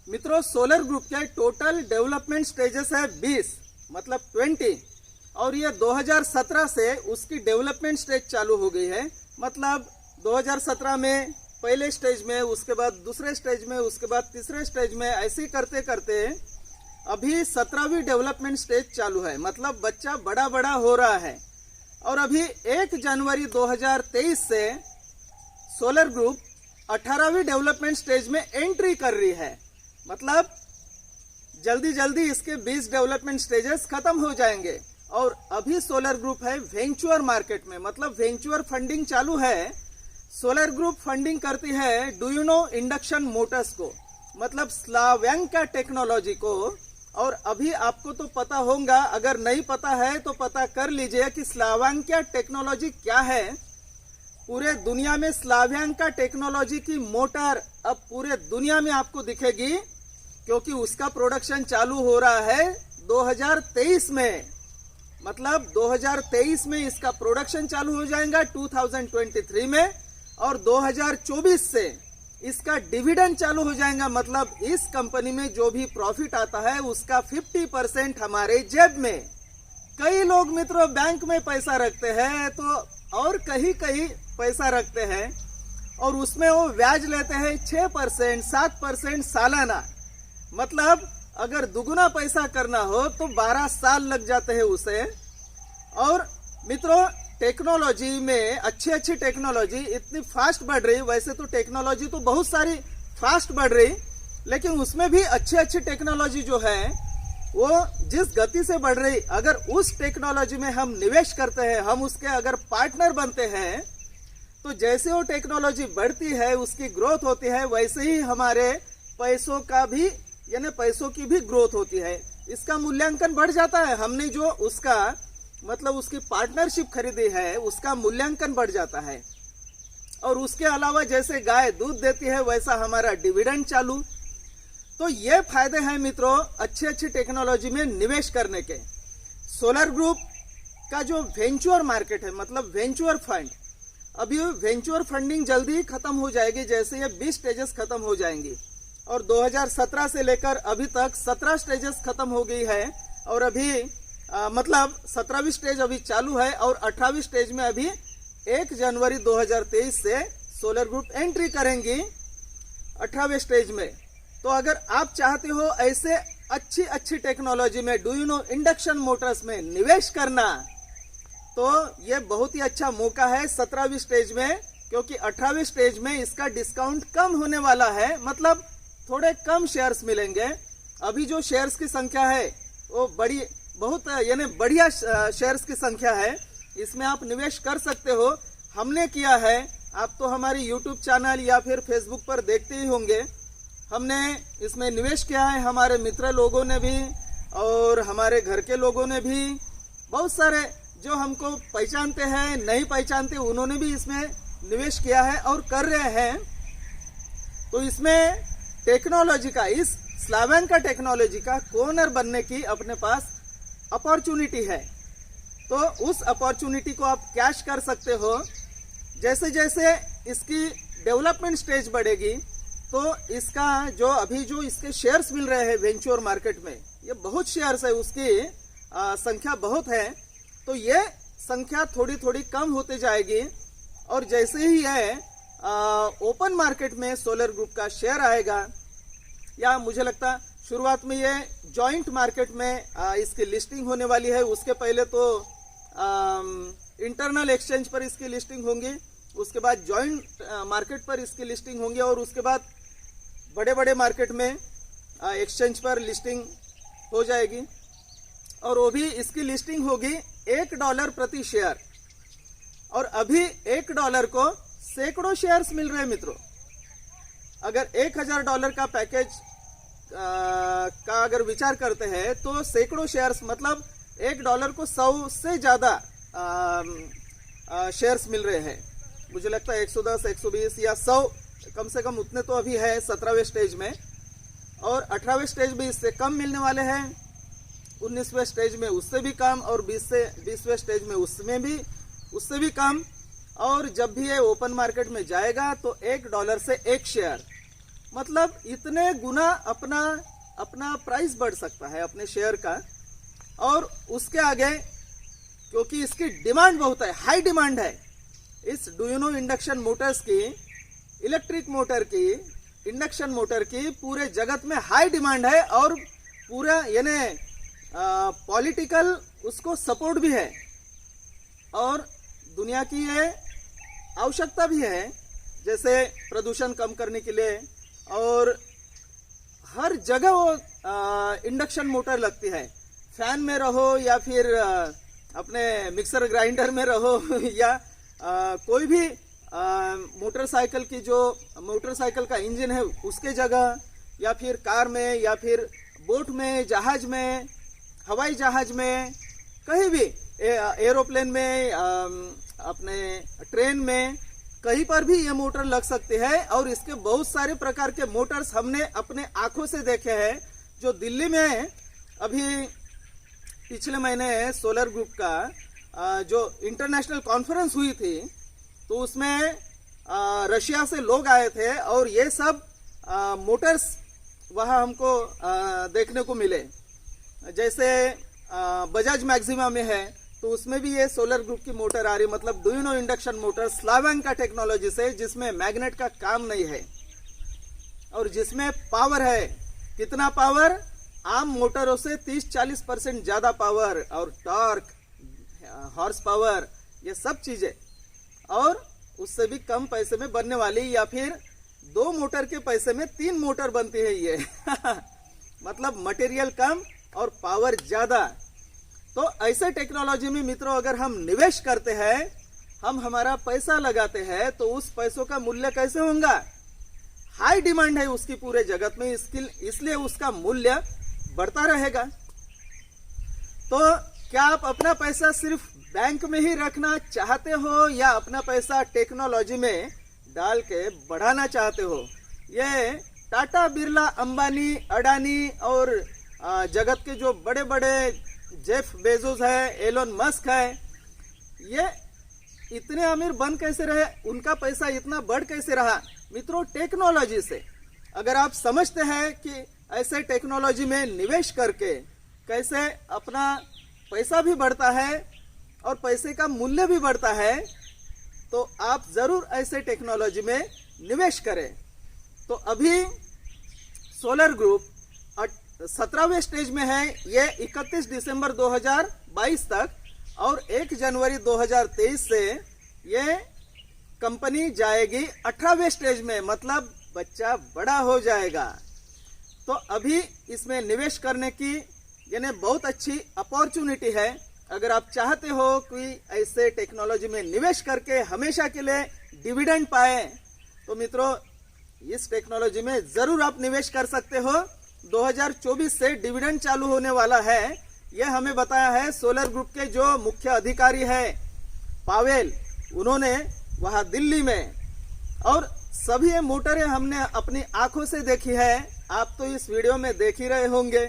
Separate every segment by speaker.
Speaker 1: मित्रों, solar group के total development stages है 20, मतलब 20, और ये 2017 से उसकी डेवलपमेंट स्टेज चालू हो गई है। मतलब 2017 में पहले स्टेज में, उसके बाद दूसरे स्टेज में, उसके बाद तीसरे स्टेज में, ऐसे करते करते अभी 17वीं डेवलपमेंट स्टेज चालू है। मतलब बच्चा बड़ा बड़ा हो रहा है। और अभी 1 जनवरी 2023 से सोलर ग्रुप 18वीं डेवलपमेंट स्टेज में एंट्री कर रही है। मतलब जल्दी जल्दी इसके 20 डेवलपमेंट स्टेजेस खत्म हो जाएंगे। और अभी सोलर ग्रुप है वेंचर मार्केट में, मतलब वेंचर फंडिंग चालू है। सोलर ग्रुप फंडिंग करती है, do you know, induction Motors को, मतलब स्लाव्यांका टेक्नोलॉजी को। और अभी आपको तो पता होगा, अगर नहीं पता है तो पता कर लीजिए कि स्लाव्यांका टेक्नोलॉजी क्या है। पूरे दुनिया में स्लाव्यांका टेक्नोलॉजी की मोटर अब पूरे दुनिया में आपको दिखेगी, क्योंकि उसका प्रोडक्शन चालू हो रहा है 2023 में। मतलब 2023 में इसका प्रोडक्शन चालू हो जाएगा 2023 में, और 2024 से इसका डिविडेंड चालू हो जाएगा। मतलब इस कंपनी में जो भी प्रॉफिट आता है उसका 50% हमारे जेब में। कई लोग मित्रों बैंक में पैसा रखते हैं तो और कहीं कहीं पैसा रखते हैं, और उसमें वो ब्याज लेते हैं 6%, 7% सालाना। मतलब अगर दुगुना पैसा करना हो तो 12 साल लग जाते हैं उसे। और मित्रों, टेक्नोलॉजी में अच्छी टेक्नोलॉजी इतनी फास्ट बढ़ रही, वैसे तो टेक्नोलॉजी तो बहुत सारी फास्ट बढ़ रही, लेकिन उसमें भी अच्छी टेक्नोलॉजी जो है वो जिस गति से बढ़ रही, अगर उस टेक्नोलॉजी में हम निवेश करते हैं, हम उसके अगर पार्टनर बनते हैं, तो जैसे वो टेक्नोलॉजी बढ़ती है, उसकी ग्रोथ होती है, वैसे ही हमारे पैसों का भी, यानी पैसों की भी ग्रोथ होती है। इसका मूल्यांकन बढ़ जाता है। हमने जो उसका मतलब उसकी पार्टनरशिप खरीदी है उसका मूल्यांकन बढ़ जाता है। और उसके अलावा जैसे गाय दूध देती है वैसा हमारा डिविडेंड चालू। तो ये फायदे हैं मित्रों अच्छी टेक्नोलॉजी में निवेश करने के। सोलर ग्रुप का जो वेंचर मार्केट है, मतलब वेंचर फंड, अभी वेंचर फंडिंग जल्दी खत्म हो जाएगी, जैसे ये 20 स्टेजेस खत्म हो जाएंगी। और 2017 से लेकर अभी तक 17 स्टेजेस खत्म हो गई है। और अभी मतलब 17वीं स्टेज अभी चालू है, और 18वीं स्टेज में अभी 1 जनवरी 2023 से सोलर ग्रुप एंट्री करेंगी 18वें स्टेज में। तो अगर आप चाहते हो ऐसे अच्छी टेक्नोलॉजी में, do you know, induction Motors में निवेश करना, तो ये बहुत ही अच्छा मौका है 17वीं स्टेज में, क्योंकि 18वीं स्टेज में इसका डिस्काउंट कम होने वाला है। मतलब थोड़े कम शेयर्स मिलेंगे। अभी जो शेयर्स की संख्या है वो बहुत यानी बढ़िया शेयर्स की संख्या है, इसमें आप निवेश कर सकते हो। हमने किया है, आप तो हमारी यूट्यूब चैनल या फिर फेसबुक पर देखते ही होंगे, हमने इसमें निवेश किया है। हमारे मित्र लोगों ने भी और हमारे घर के लोगों ने भी, बहुत सारे जो हमको पहचानते हैं, नहीं पहचानते, उन्होंने भी इसमें निवेश किया है और कर रहे हैं। तो इसमें टेक्नोलॉजी का, इस स्लाव्यांका टेक्नोलॉजी का कोनर बनने की अपने पास अपॉर्चुनिटी है। तो उस अपॉर्चुनिटी को आप कैश कर सकते हो। जैसे जैसे इसकी डेवलपमेंट स्टेज बढ़ेगी तो इसका जो इसके शेयर्स मिल रहे हैं वेंचर मार्केट में, ये बहुत शेयर्स है, उसकी संख्या बहुत है। तो ये संख्या थोड़ी थोड़ी कम होते जाएगी। और जैसे ही ये ओपन मार्केट में सोलर ग्रुप का शेयर आएगा, या मुझे लगता शुरुआत में ये जॉइंट मार्केट में इसकी लिस्टिंग होने वाली है। उसके पहले तो इंटरनल एक्सचेंज पर इसकी लिस्टिंग होंगी, उसके बाद जॉइंट मार्केट पर इसकी लिस्टिंग होंगी, और उसके बाद बड़े बड़े मार्केट में एक्सचेंज पर लिस्टिंग हो जाएगी। और वो भी इसकी लिस्टिंग होगी $1 प्रति शेयर। और अभी $1 को सैकड़ों शेयर्स मिल रहे हैं मित्रों। अगर $1000 का पैकेज का अगर विचार करते हैं तो सैकड़ों शेयर्स, मतलब $1 को 100 से ज्यादा शेयर्स मिल रहे हैं। मुझे लगता है 110, 120 या 100 कम से कम उतने तो अभी है 17वें स्टेज में। और 18वें स्टेज में इससे कम मिलने वाले हैं, 19वें स्टेज में उससे भी कम, और 20वें स्टेज में उससे भी कम। और जब भी ये ओपन मार्केट में जाएगा तो $1 से 1 शेयर, मतलब इतने गुना अपना प्राइस बढ़ सकता है अपने शेयर का। और उसके आगे क्योंकि इसकी डिमांड बहुत है, हाई डिमांड है इस डुइनो इंडक्शन मोटर्स की, इलेक्ट्रिक मोटर की, इंडक्शन मोटर की पूरे जगत में हाई डिमांड है और पूरा यानी पॉलिटिकल उसको सपोर्ट भी है और दुनिया की ये आवश्यकता भी है, जैसे प्रदूषण कम करने के लिए। और हर जगह वो इंडक्शन मोटर लगती है, फैन में रहो या फिर अपने मिक्सर ग्राइंडर में रहो या कोई भी मोटरसाइकिल की जो मोटरसाइकिल का इंजन है उसके जगह, या फिर कार में, या फिर बोट में, जहाज में, हवाई जहाज में, कहीं भी एरोप्लेन में, अपने ट्रेन में, कहीं पर भी ये मोटर लग सकती है। और इसके बहुत सारे प्रकार के मोटर्स हमने अपने आंखों से देखे हैं। जो दिल्ली में अभी पिछले महीने सोलर ग्रुप का जो इंटरनेशनल कॉन्फ्रेंस हुई थी, तो उसमें रशिया से लोग आए थे और ये सब मोटर्स वहाँ हमको देखने को मिले। जैसे बजाज मैक्सिमा में है तो उसमें भी ये सोलर ग्रुप की मोटर आ रही, मतलब डुइनो इंडक्शन मोटर स्लावेन का टेक्नोलॉजी से, जिसमें मैग्नेट का काम नहीं है और जिसमें पावर है। कितना पावर? आम मोटरों से 30-40% ज्यादा पावर और टॉर्क, हॉर्स पावर, ये सब चीजें, और उससे भी कम पैसे में बनने वाली, या फिर 2 मोटर के पैसे में 3 मोटर बनती है ये मतलब मटेरियल कम और पावर ज्यादा। तो ऐसे टेक्नोलॉजी में मित्रों अगर हम निवेश करते हैं, हम हमारा पैसा लगाते हैं, तो उस पैसों का मूल्य कैसे होगा? हाई डिमांड है उसकी पूरे जगत में, इसलिए उसका मूल्य बढ़ता रहेगा। तो क्या आप अपना पैसा सिर्फ बैंक में ही रखना चाहते हो या अपना पैसा टेक्नोलॉजी में डाल के बढ़ाना चाहते हो? ये टाटा, बिरला, अंबानी, अडानी और जगत के जो बड़े बड़े जेफ बेजोस है, एलोन मस्क है, ये इतने अमीर बन कैसे रहे? उनका पैसा इतना बढ़ कैसे रहा? मित्रों, टेक्नोलॉजी से। अगर आप समझते हैं कि ऐसे टेक्नोलॉजी में निवेश करके कैसे अपना पैसा भी बढ़ता है और पैसे का मूल्य भी बढ़ता है, तो आप जरूर ऐसे टेक्नोलॉजी में निवेश करें। तो अभी सोलर ग्रुप 17वें स्टेज में है, ये 31 दिसंबर 2022 तक, और 1 जनवरी 2023 से ये कंपनी जाएगी 18वें स्टेज में, मतलब बच्चा बड़ा हो जाएगा। तो अभी इसमें निवेश करने की यानी बहुत अच्छी अपॉर्चुनिटी है। अगर आप चाहते हो कि ऐसे टेक्नोलॉजी में निवेश करके हमेशा के लिए डिविडेंड पाए, तो मित्रों इस टेक्नोलॉजी में जरूर आप निवेश कर सकते हो। 2024 से डिविडेंड चालू होने वाला है, यह हमें बताया है सोलर ग्रुप के जो मुख्य अधिकारी है पावेल, उन्होंने वहां दिल्ली में। और सभी ये मोटरें हमने अपनी आंखों से देखी है, आप तो इस वीडियो में देख ही रहे होंगे,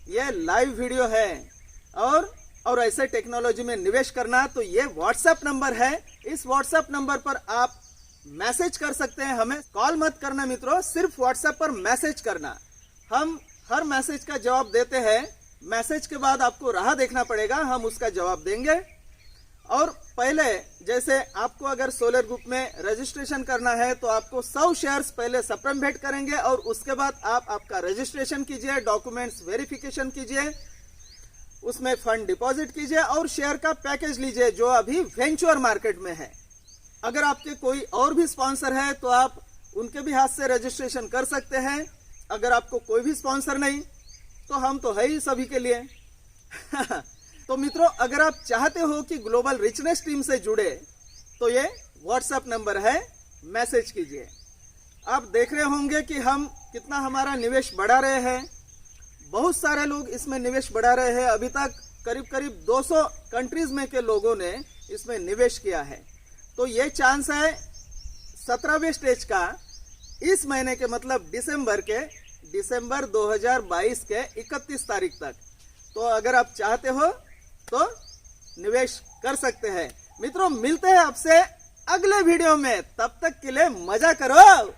Speaker 1: ये लाइव वीडियो है। और ऐसे टेक्नोलॉजी में निवेश करना, तो ये व्हाट्सएप नंबर है, इस व्हाट्सएप नंबर पर आप मैसेज कर सकते हैं, हमें कॉल मत करना मित्रों, सिर्फ व्हाट्सएप पर मैसेज करना। हम हर मैसेज का जवाब देते हैं, मैसेज के बाद आपको राह देखना पड़ेगा, हम उसका जवाब देंगे। और पहले जैसे आपको अगर सोलर ग्रुप में रजिस्ट्रेशन करना है तो आपको 100 शेयर्स पहले सप्रेम भेंट करेंगे और उसके बाद आप आपका रजिस्ट्रेशन कीजिए, डॉक्यूमेंट्स वेरिफिकेशन कीजिए, उसमें फंड डिपॉजिट कीजिए और शेयर का पैकेज लीजिए जो अभी वेंचर मार्केट में है। अगर आपके कोई और भी स्पॉन्सर है तो आप उनके भी हाथ से रजिस्ट्रेशन कर सकते हैं। अगर आपको कोई भी स्पॉन्सर नहीं तो हम तो है ही सभी के लिए तो मित्रों, अगर आप चाहते हो कि ग्लोबल रिचनेस टीम से जुड़े तो ये व्हाट्सएप नंबर है, मैसेज कीजिए। आप देख रहे होंगे कि हम कितना हमारा निवेश बढ़ा रहे हैं, बहुत सारे लोग इसमें निवेश बढ़ा रहे हैं। अभी तक करीब 200 कंट्रीज में के लोगों ने इसमें निवेश किया है। तो ये चांस है 17वें स्टेज का इस महीने के, मतलब दिसंबर 2022 के 31 तारीख तक। तो अगर आप चाहते हो तो निवेश कर सकते हैं। मित्रों, मिलते हैं आपसे अगले वीडियो में, तब तक के लिए मजा करो।